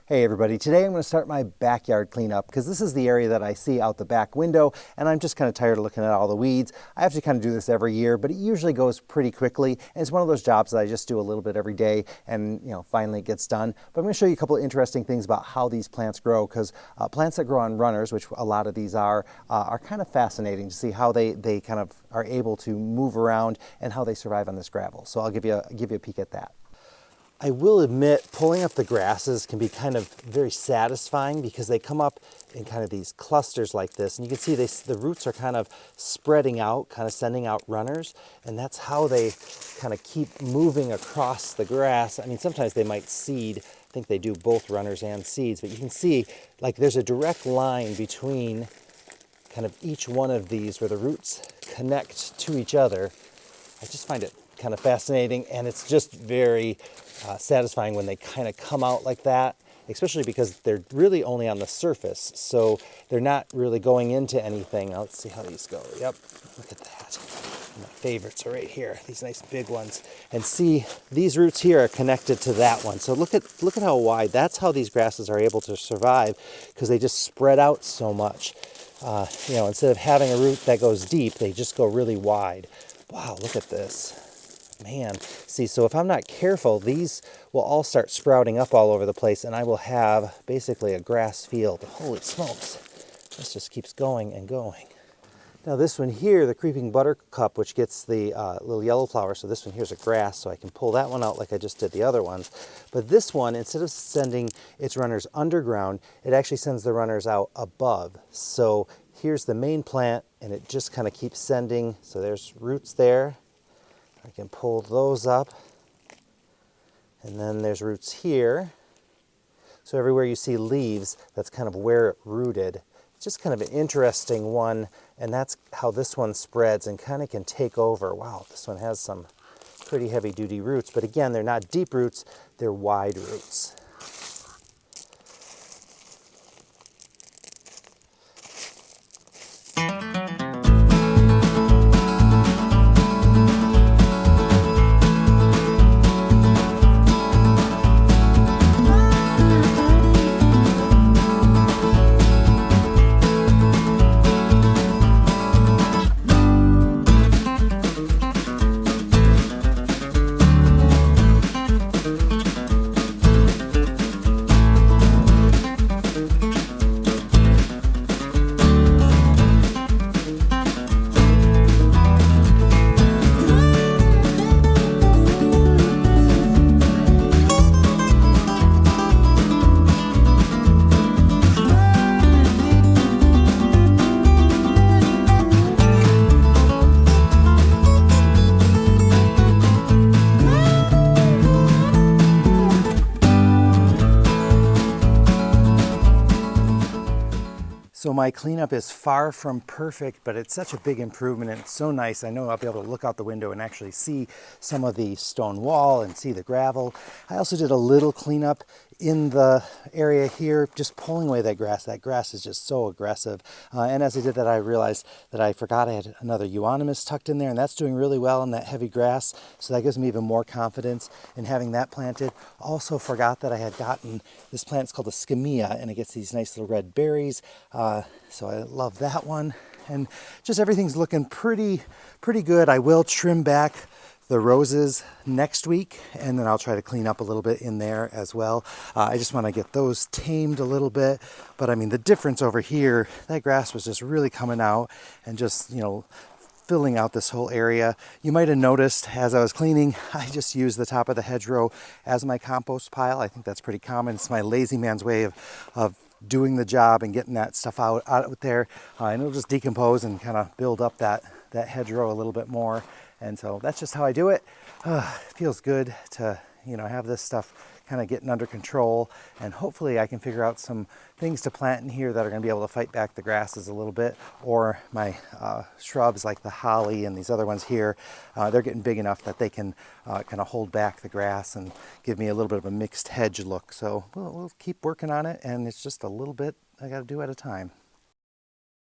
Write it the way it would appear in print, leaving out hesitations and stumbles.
Hey everybody, today I'm going to start my backyard cleanup because this is the area that I see out the back window and I'm just kind of tired of looking at all the weeds. I have to kind of do this every year, but it usually goes pretty quickly and it's one of those jobs that I just do a little bit every day and finally it gets done. But I'm going to show you a couple of interesting things about how these plants grow because plants that grow on runners, which a lot of these are kind of fascinating to see how they kind of are able to move around and how they survive on this gravel. So I'll give you a peek at that. I will admit pulling up the grasses can be kind of very satisfying because they come up in kind of these clusters like this. And you can see the roots are kind of spreading out, kind of sending out runners. And that's how they kind of keep moving across the grass. I mean, sometimes they might seed. I think they do both runners and seeds. But you can see like there's a direct line between kind of each one of these where the roots connect to each other. I just find it kind of fascinating, and it's just very satisfying when they kind of come out like that, especially because they're really only on the surface, so they're not really going into anything. Now, let's see how these go. Yep, look at that. My favorites are right here, these nice big ones. And see, these roots here are connected to that one. So look at how wide. That's how these grasses are able to survive, because they just spread out so much. Instead of having a root that goes deep, they just go really wide. Wow, look at this. Man, see, so if I'm not careful, these will all start sprouting up all over the place and I will have basically a grass field. Holy smokes, this just keeps going and going. Now this one here, the creeping buttercup, which gets the little yellow flower, so this one here's a grass, so I can pull that one out like I just did the other ones. But this one, instead of sending its runners underground, it actually sends the runners out above. So here's the main plant and it just kind of keeps sending, so there's roots there. I can pull those up, and then there's roots here. So everywhere you see leaves, that's kind of where it rooted. It's just kind of an interesting one, and that's how this one spreads and kind of can take over. Wow, this one has some pretty heavy-duty roots, but again, they're not deep roots, they're wide roots. So my cleanup is far from perfect, but it's such a big improvement and it's so nice. I know I'll be able to look out the window and actually see some of the stone wall and see the gravel. I also did a little cleanup in the area here, just pulling away that grass. That grass is just so aggressive. And as I did that, I realized that I forgot I had another euonymus tucked in there, and that's doing really well in that heavy grass. So that gives me even more confidence in having that planted. Also forgot that I had gotten this plant. It's called a scamia, and it gets these nice little red berries. So I love that one. And just everything's looking pretty good. I will trim back the roses next week, and then I'll try to clean up a little bit in there as well. I just want to get those tamed a little bit, but I mean the difference over here, that grass was just really coming out and just, filling out this whole area. You might have noticed as I was cleaning, I just used the top of the hedgerow as my compost pile. I think that's pretty common. It's my lazy man's way of doing the job and getting that stuff out there, and it'll just decompose and kind of build up that hedgerow a little bit more. And so that's just how I do it. It feels good to, have this stuff kind of getting under control, and hopefully I can figure out some things to plant in here that are going to be able to fight back the grasses a little bit, or my shrubs like the holly and these other ones here, they're getting big enough that they can kind of hold back the grass and give me a little bit of a mixed hedge look. So we'll keep working on it, and it's just a little bit I got to do at a time.